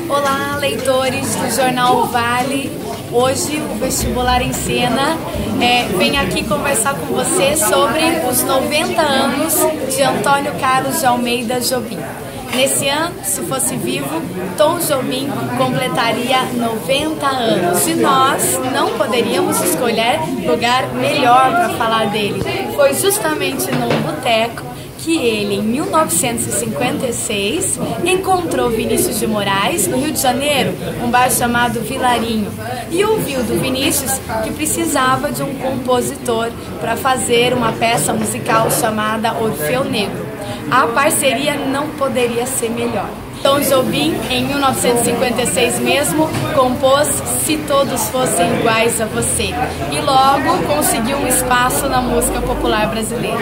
Olá, leitores do Jornal Vale. Hoje o Vestibular em Cena vem aqui conversar com você sobre os 90 anos de Antônio Carlos de Almeida Jobim. Nesse ano, se fosse vivo, Tom Jobim completaria 90 anos e nós não poderíamos escolher lugar melhor para falar dele. Foi justamente num boteco que ele, em 1956, encontrou Vinícius de Moraes, no Rio de Janeiro, um bar chamado Vilarinho, e ouviu do Vinícius que precisava de um compositor para fazer uma peça musical chamada Orfeu Negro. A parceria não poderia ser melhor. Tom Jobim, em 1956 mesmo, compôs Se Todos Fossem Iguais a Você e logo conseguiu um espaço na música popular brasileira.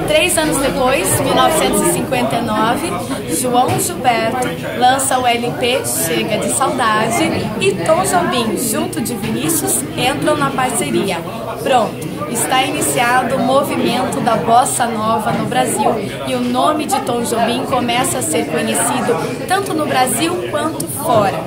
3 anos depois, 1959, João Gilberto lança o LP Chega de Saudade e Tom Jobim, junto de Vinícius, entram na parceria. Pronto! Está iniciado o movimento da Bossa Nova no Brasil e o nome de Tom Jobim começa a ser conhecido tanto no Brasil quanto fora.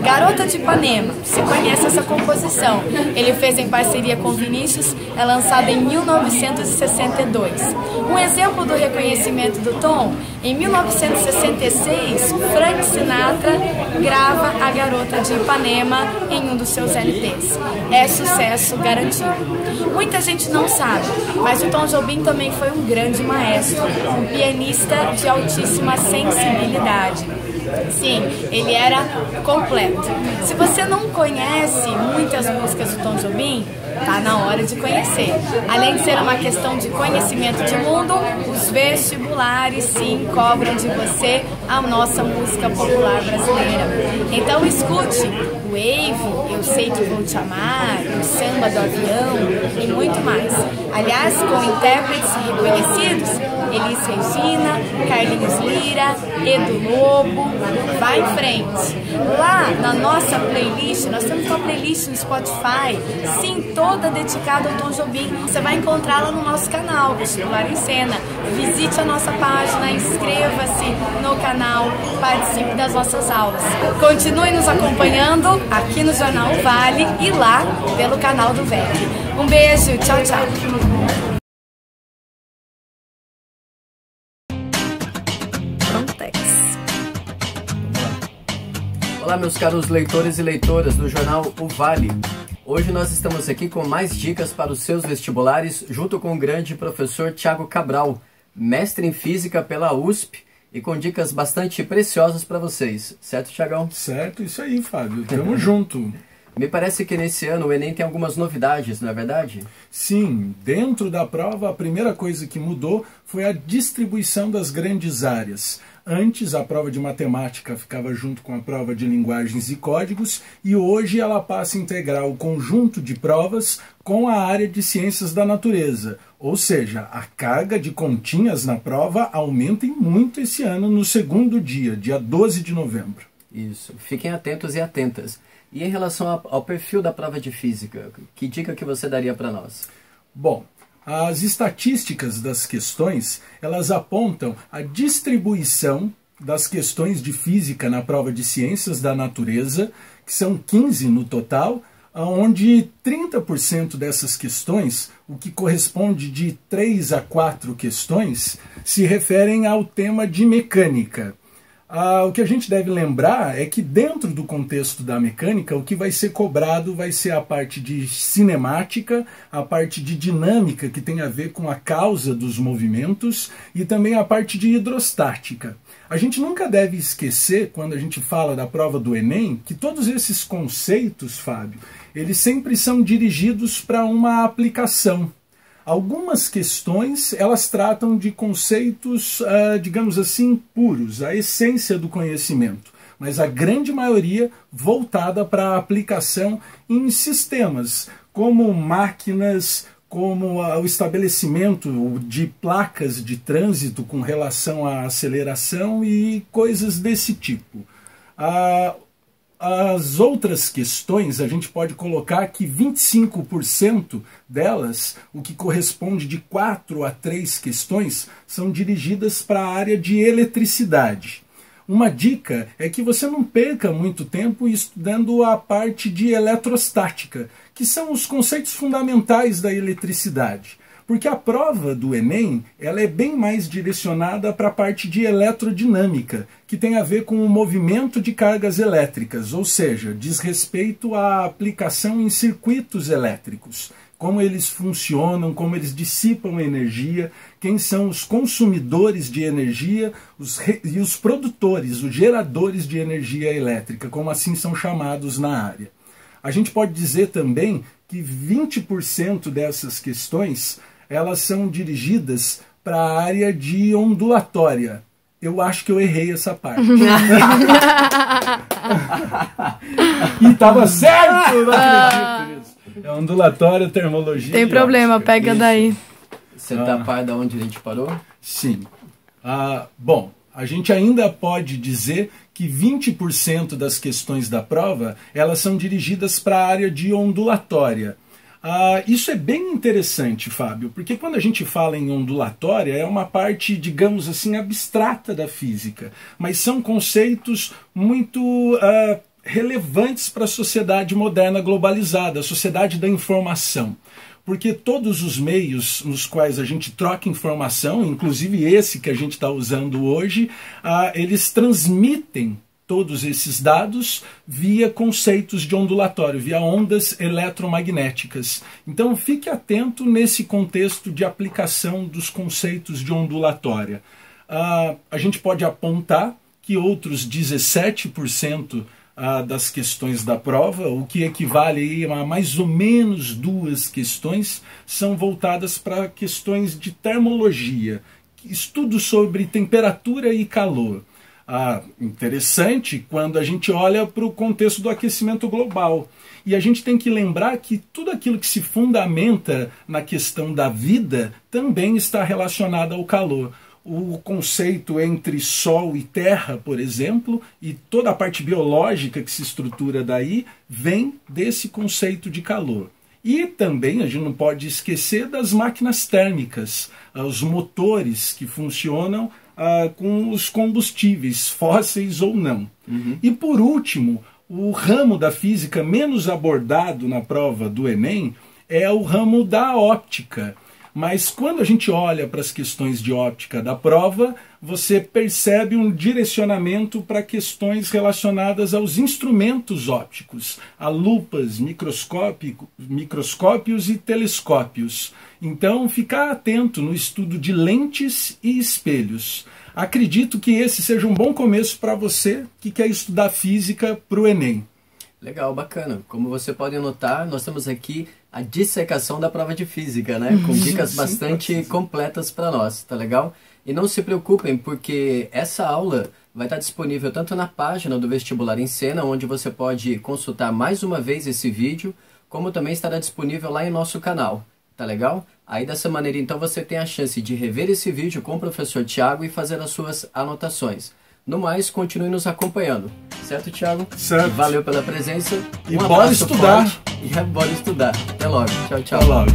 Garota de Ipanema, você conhece essa composição? Ele fez em parceria com Vinícius, é lançada em 1962. Um exemplo do reconhecimento do Tom, em 1966, Frank Sinatra grava A Garota de Ipanema em um dos seus LPs. É sucesso garantido. Muita gente não sabe, mas o Tom Jobim também foi um grande maestro, um pianista de altíssima sensibilidade. Sim, ele era completo. Se você não conhece muitas músicas do Tom Jobim, tá na hora de conhecer. Além de ser uma questão de conhecimento de mundo, os vestibulares sim cobram de você a nossa música popular brasileira. Então escute o Wave, Eu Sei Que Vou Te Amar, o Samba do Avião e muito mais. Aliás, com intérpretes reconhecidos, Elis Regina, Carlinhos Lira, Edu Lobo. Vai em frente. Lá na nossa playlist, nós temos uma playlist no Spotify, sim, toda dedicada ao Tom Jobim. Você vai encontrá-la no nosso canal, Vestibular em Cena. Visite a nossa página, inscreva-se no canal, participe das nossas aulas. Continue nos acompanhando aqui no Jornal Vale e lá pelo canal do VEC. Um beijo, tchau, tchau. Olá, meus caros leitores e leitoras do jornal O Vale. Hoje nós estamos aqui com mais dicas para os seus vestibulares, junto com o grande professor Thiago Cabral, mestre em Física pela USP, e com dicas bastante preciosas para vocês. Certo, Thiagão? Certo, isso aí, Fábio. Tamo junto. Me parece que nesse ano o Enem tem algumas novidades, não é verdade? Sim, dentro da prova a primeira coisa que mudou foi a distribuição das grandes áreas. Antes a prova de matemática ficava junto com a prova de linguagens e códigos e hoje ela passa a integrar o conjunto de provas com a área de ciências da natureza. Ou seja, a carga de continhas na prova aumenta em muito esse ano no segundo dia 12 de novembro. Isso, fiquem atentos e atentas. E em relação ao perfil da prova de física, que dica que você daria para nós? Bom, as estatísticas das questões, elas apontam a distribuição das questões de física na prova de ciências da natureza, que são 15 no total, onde 30% dessas questões, o que corresponde de 3 a 4 questões, se referem ao tema de mecânica. O que a gente deve lembrar é que dentro do contexto da mecânica, o que vai ser cobrado vai ser a parte de cinemática, a parte de dinâmica, que tem a ver com a causa dos movimentos, e também a parte de hidrostática. A gente nunca deve esquecer, quando a gente fala da prova do Enem, que todos esses conceitos, Fábio, eles sempre são dirigidos para uma aplicação. Algumas questões, elas tratam de conceitos, digamos assim, puros, a essência do conhecimento, mas a grande maioria voltada para a aplicação em sistemas, como máquinas, como o estabelecimento de placas de trânsito com relação à aceleração e coisas desse tipo. As outras questões, a gente pode colocar que 25% delas, o que corresponde de 4 a 3 questões, são dirigidas para a área de eletricidade. Uma dica é que você não perca muito tempo estudando a parte de eletrostática, que são os conceitos fundamentais da eletricidade. Porque a prova do Enem ela é bem mais direcionada para a parte de eletrodinâmica, que tem a ver com o movimento de cargas elétricas, ou seja, diz respeito à aplicação em circuitos elétricos. Como eles funcionam, como eles dissipam energia, quem são os consumidores de energia e os produtores, os geradores de energia elétrica, como assim são chamados na área. A gente pode dizer também que 20% dessas questões elas são dirigidas para a área de ondulatória. Eu acho que eu errei essa parte. E estava certo! Não acredito nisso. É ondulatória, termologia. Tem problema, óptica. pega daí. Você tá a par de onde a gente parou? Sim. Bom, a gente ainda pode dizer que 20% das questões da prova elas são dirigidas para a área de ondulatória. Isso é bem interessante, Fábio, porque quando a gente fala em ondulatória é uma parte, digamos assim, abstrata da física, mas são conceitos muito relevantes para a sociedade moderna globalizada, a sociedade da informação. Porque todos os meios nos quais a gente troca informação, inclusive esse que a gente está usando hoje, eles transmitem todos esses dados via conceitos de ondulatório, via ondas eletromagnéticas. Então fique atento nesse contexto de aplicação dos conceitos de ondulatória. A gente pode apontar que outros 17% das questões da prova, o que equivale a mais ou menos 2 questões, são voltadas para questões de termologia, estudos sobre temperatura e calor. Interessante quando a gente olha para o contexto do aquecimento global. E a gente tem que lembrar que tudo aquilo que se fundamenta na questão da vida também está relacionado ao calor. O conceito entre Sol e Terra, por exemplo, e toda a parte biológica que se estrutura daí, vem desse conceito de calor. E também a gente não pode esquecer das máquinas térmicas, os motores que funcionam com os combustíveis, fósseis ou não. E por último, o ramo da física menos abordado na prova do Enem é o ramo da óptica. Mas quando a gente olha para as questões de óptica da prova, você percebe um direcionamento para questões relacionadas aos instrumentos ópticos, a lupas, microscópios e telescópios. Então, ficar atento no estudo de lentes e espelhos. Acredito que esse seja um bom começo para você que quer estudar física para o Enem. Legal, bacana. Como você pode notar, nós temos aqui a dissecação da prova de física, né? Com dicas bastante completas para nós, tá legal? E não se preocupem, porque essa aula vai estar disponível tanto na página do Vestibular em Cena, onde você pode consultar mais uma vez esse vídeo, como também estará disponível lá em nosso canal, tá legal? Aí dessa maneira, então, você tem a chance de rever esse vídeo com o professor Thiago e fazer as suas anotações. No mais, continue nos acompanhando. Certo, Thiago? Certo. Valeu pela presença. E bora estudar. Forte. E bora estudar. Até logo. Tchau, tchau. Até logo.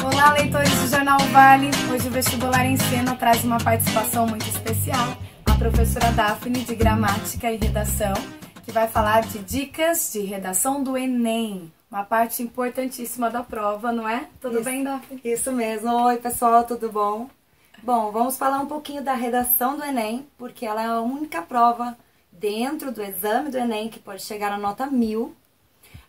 Olá, leitores do Jornal Vale. Hoje o Vestibular em Cena traz uma participação muito especial. A professora Daphne, de Gramática e Redação, que vai falar de dicas de redação do Enem. Uma parte importantíssima da prova, não é? Tudo bem, Daphne? Isso mesmo. Oi, pessoal, tudo bom? Bom, vamos falar um pouquinho da redação do Enem, porque ela é a única prova dentro do exame do Enem que pode chegar a nota 1000.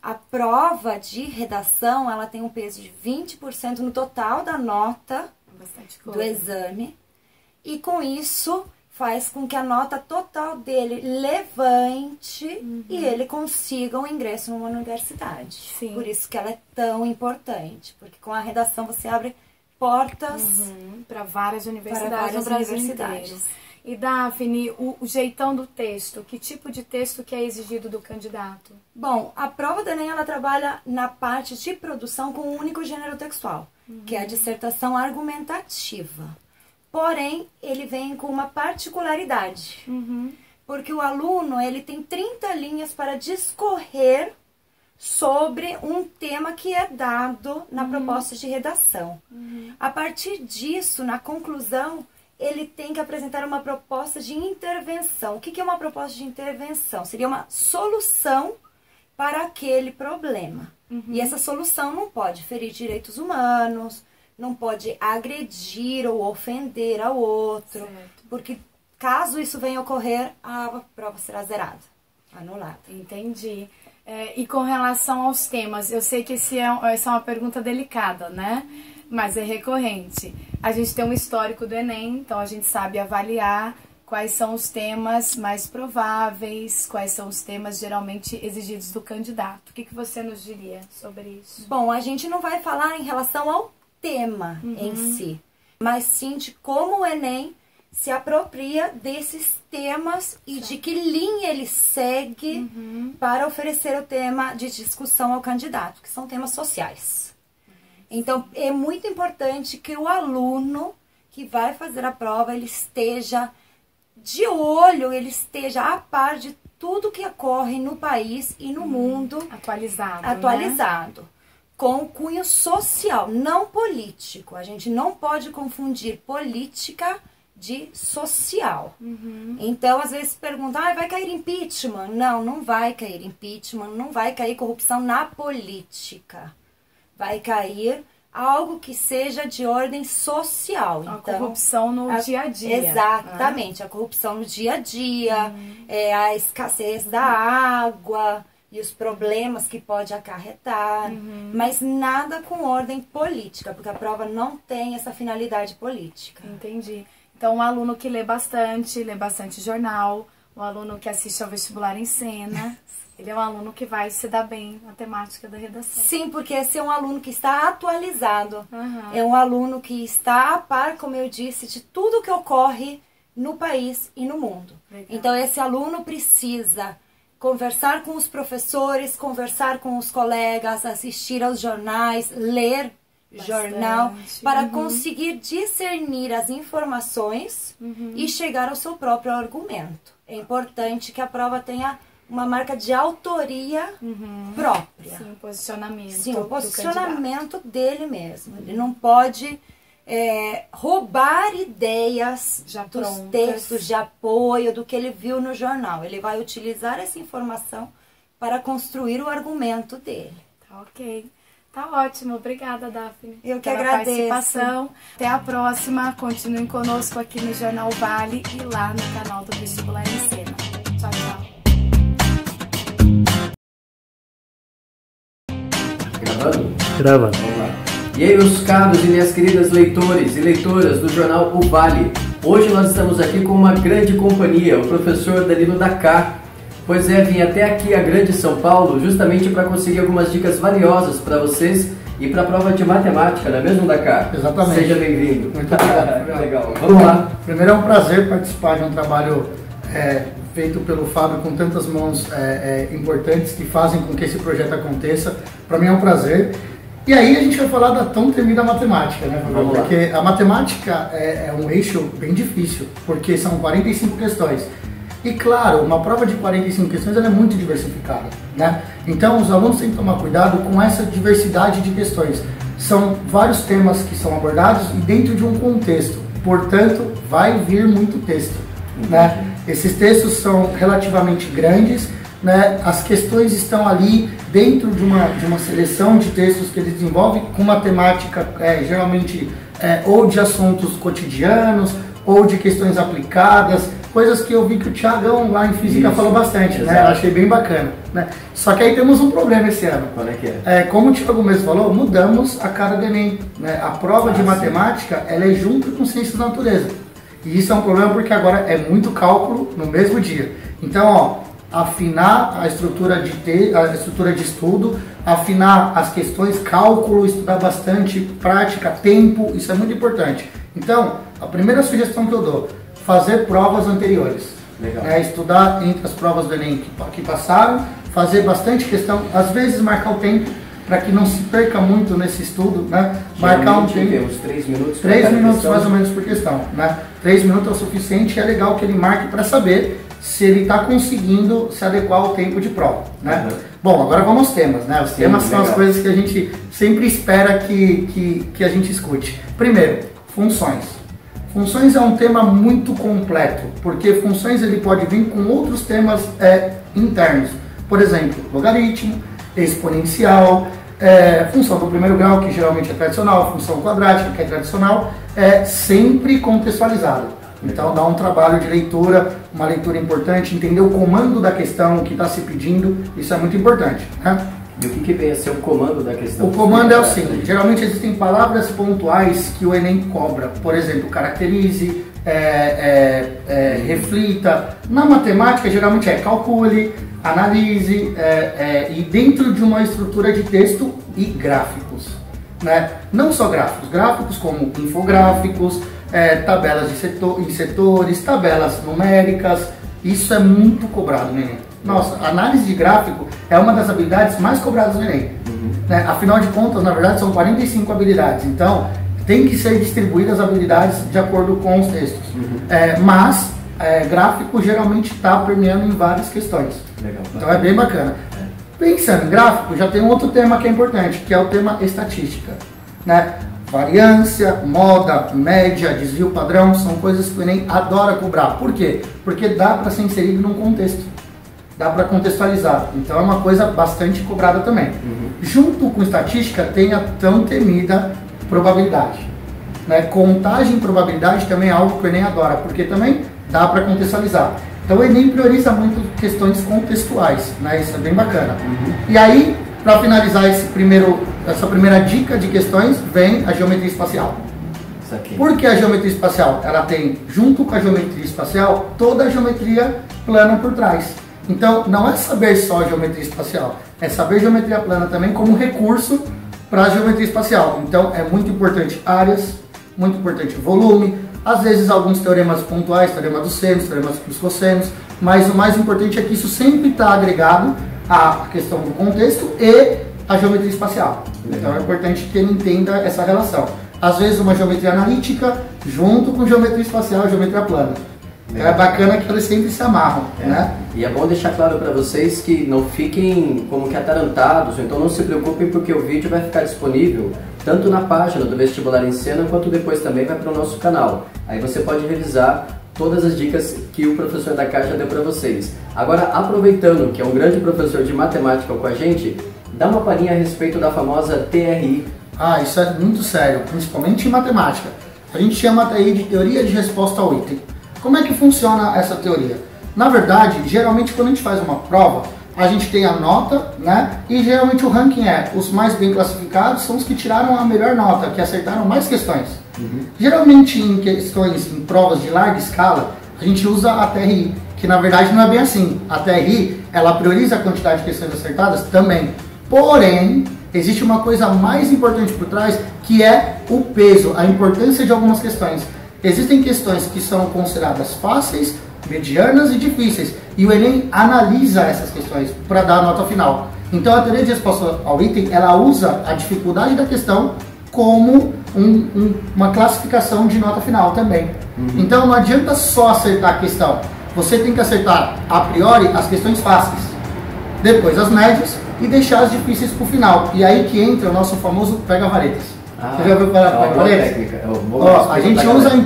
A prova de redação, ela tem um peso de 20% no total da nota do exame. E com isso, faz com que a nota total dele levante e ele consiga um ingresso numa universidade. Sim. Por isso que ela é tão importante, porque com a redação você abre portas para várias universidades no Brasil inteiro. E Daphne, o jeitão do texto, que tipo de texto que é exigido do candidato? Bom, a prova do Enem, ela trabalha na parte de produção com um único gênero textual, que é a dissertação argumentativa. Porém, ele vem com uma particularidade, porque o aluno ele tem 30 linhas para discorrer sobre um tema que é dado na proposta de redação. A partir disso, na conclusão, ele tem que apresentar uma proposta de intervenção. O que é uma proposta de intervenção? Seria uma solução para aquele problema. E essa solução não pode ferir direitos humanos, não pode agredir ou ofender ao outro, porque caso isso venha ocorrer, a prova será zerada, anulada. Entendi. E com relação aos temas, eu sei que essa é uma pergunta delicada, né? Mas é recorrente. A gente tem um histórico do Enem, então a gente sabe avaliar quais são os temas mais prováveis, quais são os temas geralmente exigidos do candidato. O que você nos diria sobre isso? Bom, a gente não vai falar em relação ao tema em si, mas sim de como o Enem se apropria desses temas e de que linha ele segue para oferecer o tema de discussão ao candidato, que são temas sociais. Então, é muito importante que o aluno que vai fazer a prova, ele esteja de olho, ele esteja a par de tudo que ocorre no país e no mundo. Atualizado. Né? Com cunho social, não político. A gente não pode confundir política de social. Então, às vezes perguntam, vai cair impeachment? Não, não vai cair impeachment, não vai cair corrupção na política. Vai cair algo que seja de ordem social. A corrupção no dia a dia. Exatamente, a corrupção no dia a dia, a escassez da água e os problemas que pode acarretar, mas nada com ordem política, porque a prova não tem essa finalidade política. Entendi. Então, um aluno que lê bastante jornal, um aluno que assiste ao vestibular em cena, ele é um aluno que vai se dar bem na temática da redação. Sim, porque esse é um aluno que está atualizado, é um aluno que está a par, como eu disse, de tudo que ocorre no país e no mundo. Legal. Então, esse aluno precisa conversar com os professores, conversar com os colegas, assistir aos jornais, ler jornal, para conseguir discernir as informações e chegar ao seu próprio argumento. É importante que a prova tenha uma marca de autoria própria. Sim, posicionamento. Sim, o posicionamento dele mesmo. Ele não pode roubar ideias dos textos de apoio, do que ele viu no jornal. Ele vai utilizar essa informação para construir o argumento dele. Tá ok. Tá ótimo. Obrigada, Daphne. Eu que agradeço. Participação. Até a próxima. Continuem conosco aqui no Jornal Vale e lá no canal do Vestibular em Cena. Tchau, tchau. Gravando? Vamos lá. E aí, meus caros e minhas queridas leitores e leitoras do jornal O Vale. Hoje nós estamos aqui com uma grande companhia, o professor Danilo Dakar. Pois vim até aqui a grande São Paulo justamente para conseguir algumas dicas valiosas para vocês e para a prova de matemática, não é mesmo, Dakar? Exatamente. Seja bem-vindo. Muito obrigado. Legal. Vamos lá. Primeiro é um prazer participar de um trabalho feito pelo Fábio com tantas mãos importantes que fazem com que esse projeto aconteça. Para mim é um prazer. E aí a gente vai falar da tão temida matemática, né, Fábio? Porque a matemática é um eixo bem difícil, porque são 45 questões. E claro, uma prova de 45 questões ela é muito diversificada, né? Então os alunos têm que tomar cuidado com essa diversidade de questões. São vários temas que são abordados e dentro de um contexto. Portanto, vai vir muito texto, né? Esses textos são relativamente grandes, né? As questões estão ali dentro de uma seleção de textos que eles desenvolvem com uma temática geralmente ou de assuntos cotidianos ou de questões aplicadas, coisas que eu vi que o Thiagão lá em Física falou bastante, né? Eu achei bem bacana, né? Só que aí temos um problema esse ano. Qual é que é? Como o Thiago mesmo falou, mudamos a cara do Enem, né? A prova de matemática, ela é junto com ciências da natureza. E isso é um problema porque agora é muito cálculo no mesmo dia. Então, afinar a estrutura de estudo, afinar as questões, cálculo, estudar bastante, prática, tempo, isso é muito importante. Então, a primeira sugestão que eu dou, fazer provas anteriores. Legal. Estudar entre as provas do Enem que passaram, fazer bastante questão, às vezes marcar o tempo, para que não se perca muito nesse estudo, né? Marcar um tempo. Uns 3 minutos. 3 minutos mais ou menos por questão, né? 3 minutos é o suficiente e é legal que ele marque para saber se ele está conseguindo se adequar ao tempo de prova, né? Bom, agora vamos aos temas, né? Os temas são as coisas que a gente sempre espera que a gente escute. Primeiro, funções. Funções é um tema muito completo, porque funções ele pode vir com outros temas internos. Por exemplo, logaritmo, exponencial, função do primeiro grau, que geralmente é tradicional, função quadrática, que é tradicional, sempre contextualizada. Então dá um trabalho de leitura, uma leitura importante, entender o comando da questão, o que está se pedindo, isso é muito importante, né? E o que vem a ser o comando da questão? O comando é o seguinte, geralmente existem palavras pontuais que o Enem cobra. Por exemplo, caracterize, reflita. Na matemática, geralmente calcule, analise, e dentro de uma estrutura de texto e gráficos. Né? Não só gráficos, gráficos como infográficos, tabelas em setores, tabelas numéricas. Isso é muito cobrado no Enem. Nossa, análise de gráfico é uma das habilidades mais cobradas no Enem. Né? Afinal de contas, na verdade, são 45 habilidades. Então, tem que ser distribuídas as habilidades de acordo com os textos. Mas, gráfico geralmente está permeando em várias questões. Legal. Então, é bem bacana. Pensando em gráfico, já tem um outro tema que é importante, que é o tema estatística. Né? Variância, moda, média, desvio padrão, são coisas que o Enem adora cobrar. Por quê? Porque dá para ser inserido num contexto. Dá para contextualizar. Então é uma coisa bastante cobrada também. Junto com estatística tem a tão temida probabilidade. Né? Contagem e probabilidade também é algo que o Enem adora, porque também dá para contextualizar. Então o Enem prioriza muito questões contextuais, né? Isso é bem bacana. E aí, para finalizar essa primeira dica de questões, vem a geometria espacial. Por que a geometria espacial? Ela tem, junto com a geometria espacial, toda a geometria plana por trás. Então, não é saber só geometria espacial, é saber geometria plana também como recurso para a geometria espacial. Então, é muito importante áreas, muito importante volume, às vezes alguns teoremas pontuais, teorema dos senos, teorema dos cossenos, mas o mais importante é que isso sempre está agregado à questão do contexto e à geometria espacial. Então, é importante que ele entenda essa relação. Às vezes, uma geometria analítica junto com geometria espacial e geometria plana. Então é bacana que eles sempre se amarram, né? E é bom deixar claro para vocês que não fiquem como que atarantados, então não se preocupem porque o vídeo vai ficar disponível tanto na página do Vestibular em Cena, quanto depois também vai para o nosso canal. Aí você pode revisar todas as dicas que o professor da Caixa deu para vocês. Agora, aproveitando que é um grande professor de matemática com a gente, dá uma palhinha a respeito da famosa TRI. Ah, isso é muito sério, principalmente em matemática. A gente chama a TRI de teoria de resposta ao item. Como é que funciona essa teoria? Na verdade, geralmente quando a gente faz uma prova, a gente tem a nota, né? E geralmente o ranking os mais bem classificados são os que tiraram a melhor nota, que acertaram mais questões. Geralmente em questões, em provas de larga escala, a gente usa a TRI, que na verdade não é bem assim. A TRI, ela prioriza a quantidade de questões acertadas também. Porém, existe uma coisa mais importante por trás, que é o peso, a importância de algumas questões. Existem questões que são consideradas fáceis, medianas e difíceis. E o Enem analisa essas questões para dar a nota final. Então a teoria de resposta ao item, ela usa a dificuldade da questão como uma classificação de nota final também. Então não adianta só acertar a questão. Você tem que acertar a priori as questões fáceis, depois as médias e deixar as difíceis para o final. E aí que entra o nosso famoso pega-varetas. Você já ouviu falar do pega-varetas? A gente usa em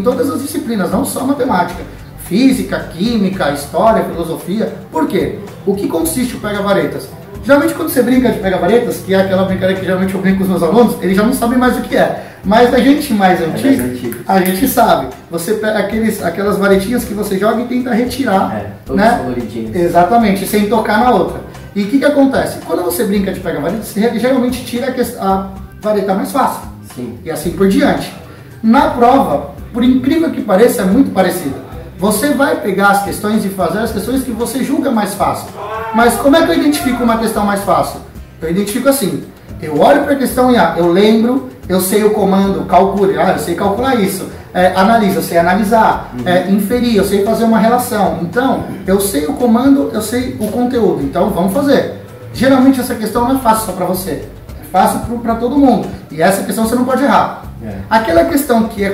todas as disciplinas, não só matemática. Física, química, história, filosofia. Por quê? O que consiste o pega-varetas? Geralmente quando você brinca de pega-varetas, que é aquela brincadeira que geralmente eu brinco com os meus alunos, eles já não sabem mais o que é. Mas a gente mais antiga, a gente sabe. Você pega aquelas varetinhas que você joga e tenta retirar, né? Coloridinhos. Exatamente, sem tocar na outra. E o que acontece? Quando você brinca de pega-varetas, você geralmente tira a vareta mais fácil. Sim. E assim por diante. Na prova, por incrível que pareça, é muito parecido. Você vai pegar as questões e fazer as questões que você julga mais fácil. Mas como é que eu identifico uma questão mais fácil? Eu identifico assim. Eu olho para a questão e eu lembro, eu sei o comando, calcule, eu sei calcular isso. Analisa, eu sei analisar. Inferir, eu sei fazer uma relação. Então, eu sei o comando, eu sei o conteúdo. Então, vamos fazer. Geralmente essa questão não é fácil só para você. Fácil para todo mundo. E essa questão você não pode errar. Aquela questão que é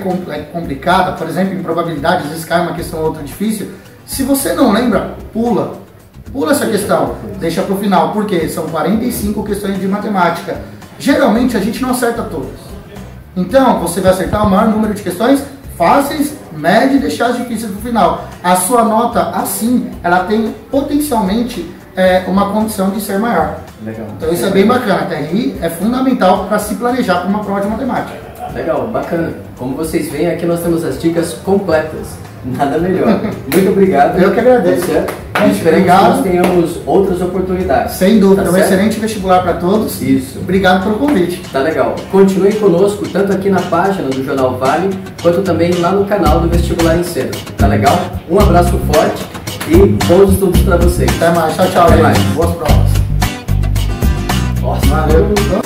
complicada, por exemplo, em probabilidade, às vezes cai uma questão ou outra difícil, se você não lembra, pula. Pula essa questão, deixa para o final, porque são 45 questões de matemática. Geralmente a gente não acerta todas. Então, você vai acertar o maior número de questões fáceis, médias e deixar as difíceis no final. A sua nota, assim, ela tem potencialmente uma condição de ser maior. Legal. Então isso é bem bacana. A TRI é fundamental para se planejar para uma prova de matemática. Legal, bacana. Como vocês veem, aqui nós temos as dicas completas. Nada melhor. Muito obrigado. Eu que agradeço. Esperamos que nós tenhamos outras oportunidades. Sem dúvida, Tá um certo? excelente vestibular para todos. Isso. Obrigado pelo convite. Tá legal. Continue conosco, tanto aqui na página do Jornal Vale, quanto também lá no canal do Vestibular em Cena. Tá legal? Um abraço forte e bons estudos para vocês. Até mais. Tchau, tchau. Até gente. mais. Boas provas. Nossa, Valeu.